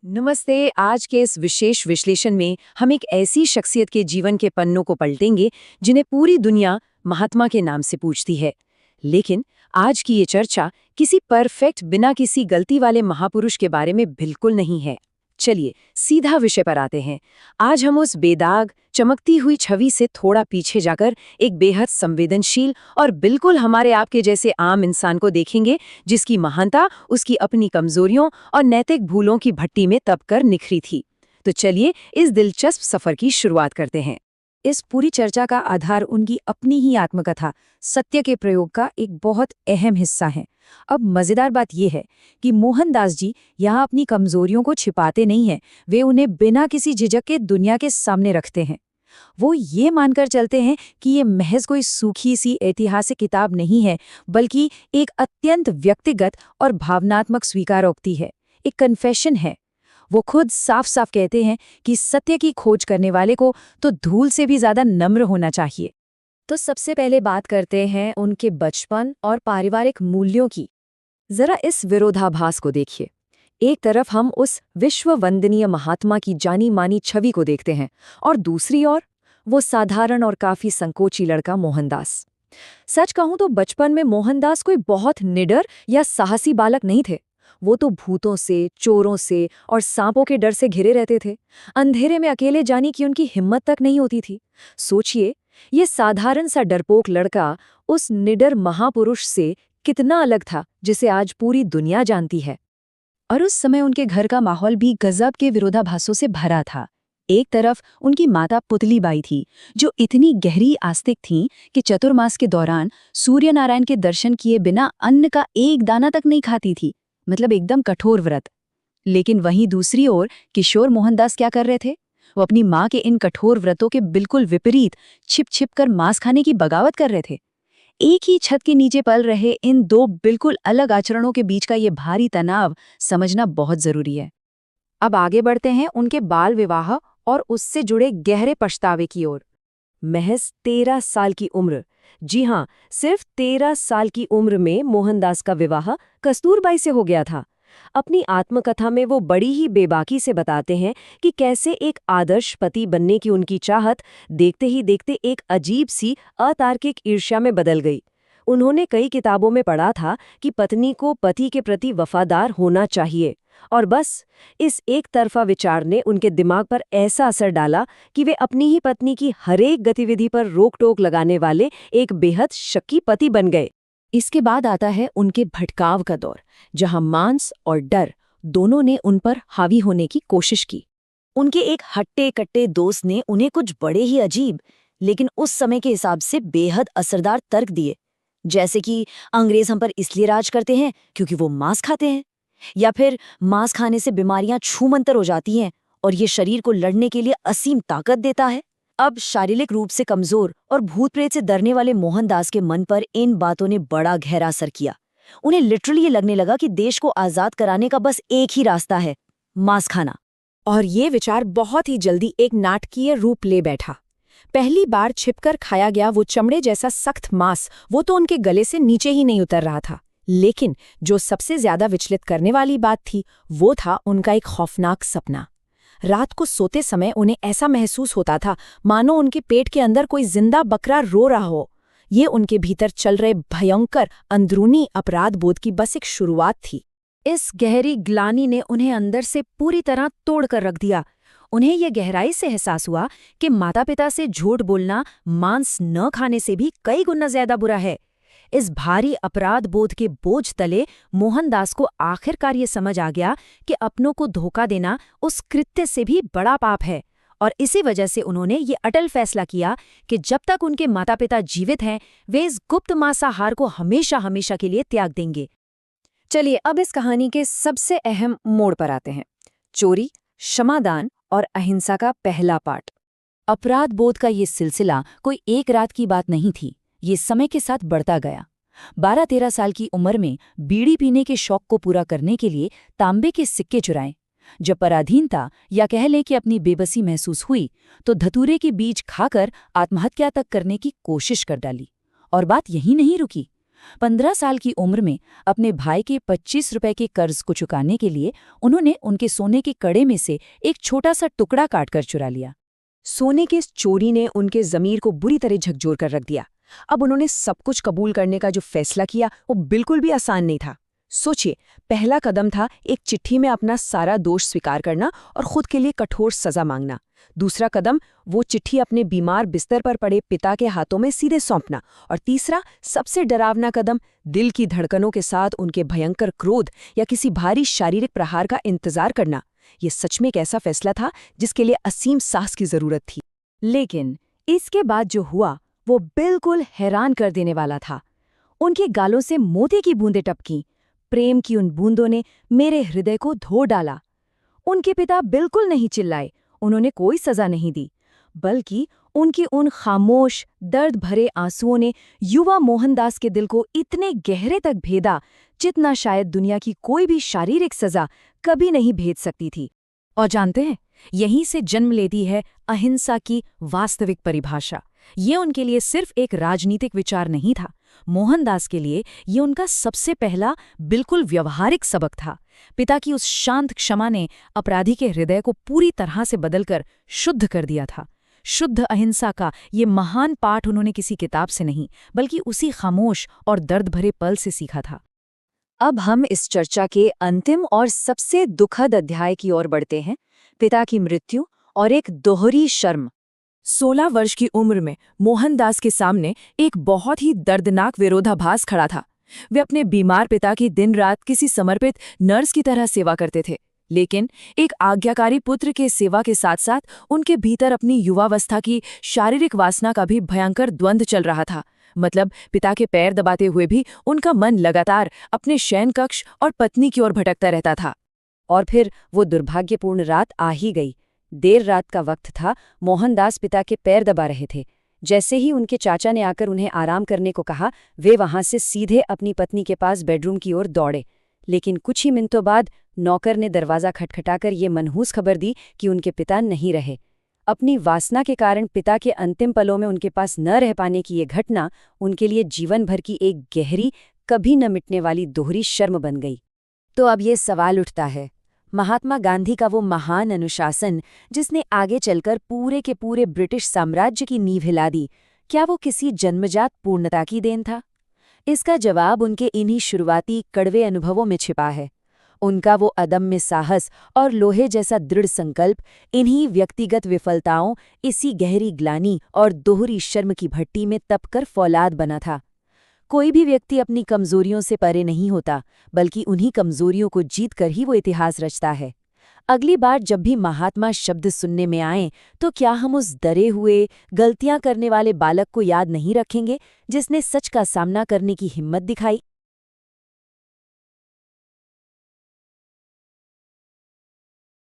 नमस्ते। आज के इस विशेष विश्लेषण में हम एक ऐसी शख्सियत के जीवन के पन्नों को पलटेंगे जिन्हें पूरी दुनिया महात्मा के नाम से पूछती है। लेकिन आज की ये चर्चा किसी परफेक्ट बिना किसी गलती वाले महापुरुष के बारे में बिल्कुल नहीं है। चलिए सीधा विषय पर आते हैं। आज हम उस बेदाग चमकती हुई छवि से थोड़ा पीछे जाकर एक बेहद संवेदनशील और बिल्कुल हमारे आपके जैसे आम इंसान को देखेंगे, जिसकी महानता उसकी अपनी कमजोरियों और नैतिक भूलों की भट्टी में तपकर निखरी थी। तो चलिए इस दिलचस्प सफर की शुरुआत करते हैं। इस पूरी चर्चा का आधार उनकी अपनी ही आत्मकथा सत्य के प्रयोग का एक बहुत अहम हिस्सा है। अब मजेदार बात यह है कि मोहनदास जी यहाँ अपनी कमजोरियों को छिपाते नहीं हैं, वे उन्हें बिना किसी झिझक के दुनिया के सामने रखते हैं। वो ये मानकर चलते हैं कि ये महज कोई सूखी सी ऐतिहासिक किताब नहीं है, बल्कि एक अत्यंत व्यक्तिगत और भावनात्मक स्वीकारोक्ति है, एक कन्फेशन है। वो खुद साफ साफ कहते हैं कि सत्य की खोज करने वाले को तो धूल से भी ज्यादा नम्र होना चाहिए। तो सबसे पहले बात करते हैं उनके बचपन और पारिवारिक मूल्यों की। जरा इस विरोधाभास को देखिए। एक तरफ हम उस विश्व वंदनीय महात्मा की जानी मानी छवि को देखते हैं और दूसरी ओर वो साधारण और काफी संकोची लड़का मोहनदास। सच कहूं तो बचपन में मोहनदास कोई बहुत निडर या साहसी बालक नहीं थे। वो तो भूतों से, चोरों से और सांपों के डर से घिरे रहते थे। अंधेरे में अकेले जाने की उनकी हिम्मत तक नहीं होती थी। सोचिए, ये साधारण सा डरपोक लड़का उस निडर महापुरुष से कितना अलग था जिसे आज पूरी दुनिया जानती है। और उस समय उनके घर का माहौल भी गजब के विरोधाभासों से भरा था। एक तरफ उनकी माता पुतलीबाई थी, जो इतनी गहरी आस्तिक थीं कि चतुर्मास के दौरान सूर्य नारायण के दर्शन किए बिना अन्न का एक दाना तक नहीं खाती थी, मतलब एकदम कठोर व्रत। लेकिन वहीं दूसरी ओर किशोर मोहनदास क्या कर रहे थे? वो अपनी माँ के इन कठोर व्रतों के बिल्कुल विपरीत छिप छिप कर मांस खाने की बगावत कर रहे थे। एक ही छत के नीचे पल रहे इन दो बिल्कुल अलग आचरणों के बीच का ये भारी तनाव समझना बहुत जरूरी है। अब आगे बढ़ते हैं उनके बाल विवाह और उससे जुड़े गहरे पछतावे की ओर। महज 13 साल की उम्र, जी हाँ, सिर्फ 13 साल की उम्र में मोहनदास का विवाह कस्तूरबाई से हो गया था। अपनी आत्मकथा में वो बड़ी ही बेबाकी से बताते हैं कि कैसे एक आदर्श पति बनने की उनकी चाहत देखते ही देखते एक अजीब सी अतार्किक ईर्ष्या में बदल गई। उन्होंने कई किताबों में पढ़ा था कि पत्नी को पति के प्रति वफादार होना चाहिए, और बस इस एक तरफा विचार ने उनके दिमाग पर ऐसा असर डाला कि वे अपनी ही पत्नी की हरेक गतिविधि पर रोक टोक लगाने वाले एक बेहद शक्की पति बन गए। इसके बाद आता है उनके भटकाव का दौर, जहां मांस और डर दोनों ने उन पर हावी होने की कोशिश की। उनके एक हट्टे कट्टे दोस्त ने उन्हें कुछ बड़े ही अजीब, लेकिन उस समय के हिसाब से बेहद असरदार तर्क दिए, जैसे कि अंग्रेज हम पर इसलिए राज करते हैं क्योंकि वो मांस खाते हैं, या फिर मांस खाने से बीमारियां छूमंतर हो जाती हैं और ये शरीर को लड़ने के लिए असीम ताकत देता है। अब शारीरिक रूप से कमजोर और भूत प्रेत से डरने वाले मोहनदास के मन पर इन बातों ने बड़ा गहरा असर किया। उन्हें लिटरली ये लगने लगा कि देश को आजाद कराने का बस एक ही रास्ता है, मांस खाना। और ये विचार बहुत ही जल्दी एक नाटकीय रूप ले बैठा। पहली बार छिपकर खाया गया वो चमड़े जैसा सख्त मांस, वो तो उनके गले से नीचे ही नहीं उतर रहा था। लेकिन जो सबसे ज्यादा विचलित करने वाली बात थी, वो था उनका एक खौफनाक सपना। रात को सोते समय उन्हें ऐसा महसूस होता था मानो उनके पेट के अंदर कोई जिंदा बकरा रो रहा हो। ये उनके भीतर चल रहे भयंकर अंदरूनी अपराध बोध की बस एक शुरुआत थी। इस गहरी ग्लानि ने उन्हें अंदर से पूरी तरह तोड़ कर रख दिया। उन्हें यह गहराई से एहसास हुआ कि माता पिता से झूठ बोलना मांस न खाने से भी कई गुना ज्यादा बुरा है। इस भारी अपराध बोध के बोझ तले मोहनदास को आखिरकार ये समझ आ गया कि अपनों को धोखा देना उस कृत्य से भी बड़ा पाप है, और इसी वजह से उन्होंने ये अटल फैसला किया कि जब तक उनके माता पिता जीवित हैं, वे इस गुप्त मांसाहार को हमेशा हमेशा के लिए त्याग देंगे। चलिए अब इस कहानी के सबसे अहम मोड़ पर आते हैं। चोरी, क्षमादान और अहिंसा का पहला पार्ट। अपराध बोध का ये सिलसिला कोई एक रात की बात नहीं थी, ये समय के साथ बढ़ता गया। 12-13 साल की उम्र में बीड़ी पीने के शौक को पूरा करने के लिए तांबे के सिक्के चुराए। जब पराधीनता या कह लें कि अपनी बेबसी महसूस हुई, तो धतूरे के बीज खाकर आत्महत्या तक करने की कोशिश कर डाली। और बात यहीं नहीं रुकी। 15 साल की उम्र में अपने भाई के 25 रुपए के कर्ज को चुकाने के लिए उन्होंने उनके सोने के कड़े में से एक छोटा सा टुकड़ा काटकर चुरा लिया। सोने की इस चोरी ने उनके ज़मीर को बुरी तरह झकझोर कर रख दिया। अब उन्होंने सब कुछ कबूल करने का जो फैसला किया वो बिल्कुल भी आसान नहीं था। सोचिए, पहला कदम था एक चिट्ठी में अपना सारा दोष स्वीकार करना और खुद के लिए कठोर सजा मांगना। दूसरा कदम, वो चिट्ठी अपने बीमार बिस्तर पर पड़े पिता के हाथों में सीधे सौंपना। और तीसरा, सबसे डरावना कदम, दिल की धड़कनों के साथ उनके भयंकर क्रोध या किसी भारी शारीरिक प्रहार का इंतजार करना। ये सच में एक ऐसा फैसला था जिसके लिए असीम साहस की जरूरत थी। लेकिन इसके बाद जो हुआ वो बिल्कुल हैरान कर देने वाला था। उनके गालों से मोती की बूंदें टपकीं। प्रेम की उन बूंदों ने मेरे हृदय को धो डाला। उनके पिता बिल्कुल नहीं चिल्लाए, उन्होंने कोई सजा नहीं दी, बल्कि उनकी उन खामोश दर्द भरे आंसुओं ने युवा मोहनदास के दिल को इतने गहरे तक भेदा जितना शायद दुनिया की कोई भी शारीरिक सजा कभी नहीं भेद सकती थी। और जानते हैं, यहीं से जन्म लेती है अहिंसा की वास्तविक परिभाषा। ये उनके लिए सिर्फ एक राजनीतिक विचार नहीं था, मोहनदास के लिए ये उनका सबसे पहला बिल्कुल व्यवहारिक सबक था। पिता की उस शांत क्षमा ने अपराधी के हृदय को पूरी तरह से बदलकर शुद्ध कर दिया था। शुद्ध अहिंसा का ये महान पाठ उन्होंने किसी किताब से नहीं, बल्कि उसी खामोश और दर्द भरे पल से सीखा था। अब हम इस चर्चा के अंतिम और सबसे दुखद अध्याय की ओर बढ़ते हैं, पिता की मृत्यु और एक दोहरी शर्म। 16 वर्ष की उम्र में मोहनदास के सामने एक बहुत ही दर्दनाक विरोधाभास खड़ा था। वे अपने बीमार पिता की दिन रात किसी समर्पित नर्स की तरह सेवा करते थे, लेकिन एक आज्ञाकारी पुत्र के सेवा के साथ साथ उनके भीतर अपनी युवावस्था की शारीरिक वासना का भी भयंकर द्वंद्व चल रहा था। मतलब पिता के पैर दबाते हुए भी उनका मन लगातार अपने शयन कक्ष और पत्नी की ओर भटकता रहता था। और फिर वो दुर्भाग्यपूर्ण रात आ ही गई। देर रात का वक्त था, मोहनदास पिता के पैर दबा रहे थे। जैसे ही उनके चाचा ने आकर उन्हें आराम करने को कहा, वे वहां से सीधे अपनी पत्नी के पास बेडरूम की ओर दौड़े। लेकिन कुछ ही मिनटों बाद नौकर ने दरवाज़ा खटखटाकर ये मनहूस खबर दी कि उनके पिता नहीं रहे। अपनी वासना के कारण पिता के अंतिम पलों में उनके पास न रह पाने की ये घटना उनके लिए जीवन भर की एक गहरी, कभी न मिटने वाली दोहरी शर्म बन गई। तो अब ये सवाल उठता है, महात्मा गांधी का वो महान अनुशासन जिसने आगे चलकर पूरे के पूरे ब्रिटिश साम्राज्य की नींव हिला दी, क्या वो किसी जन्मजात पूर्णता की देन था? इसका जवाब उनके इन्हीं शुरुआती कड़वे अनुभवों में छिपा है। उनका वो अदम्य साहस और लोहे जैसा दृढ़ संकल्प इन्हीं व्यक्तिगत विफलताओं, इसी गहरी ग्लानि और दोहरी शर्म की भट्टी में तपकर फौलाद बना था। कोई भी व्यक्ति अपनी कमजोरियों से परे नहीं होता, बल्कि उन्हीं कमजोरियों को जीतकर ही वो इतिहास रचता है। अगली बार जब भी महात्मा शब्द सुनने में आएं, तो क्या हम उस डरे हुए, गलतियां करने वाले बालक को याद नहीं रखेंगे जिसने सच का सामना करने की हिम्मत दिखाई?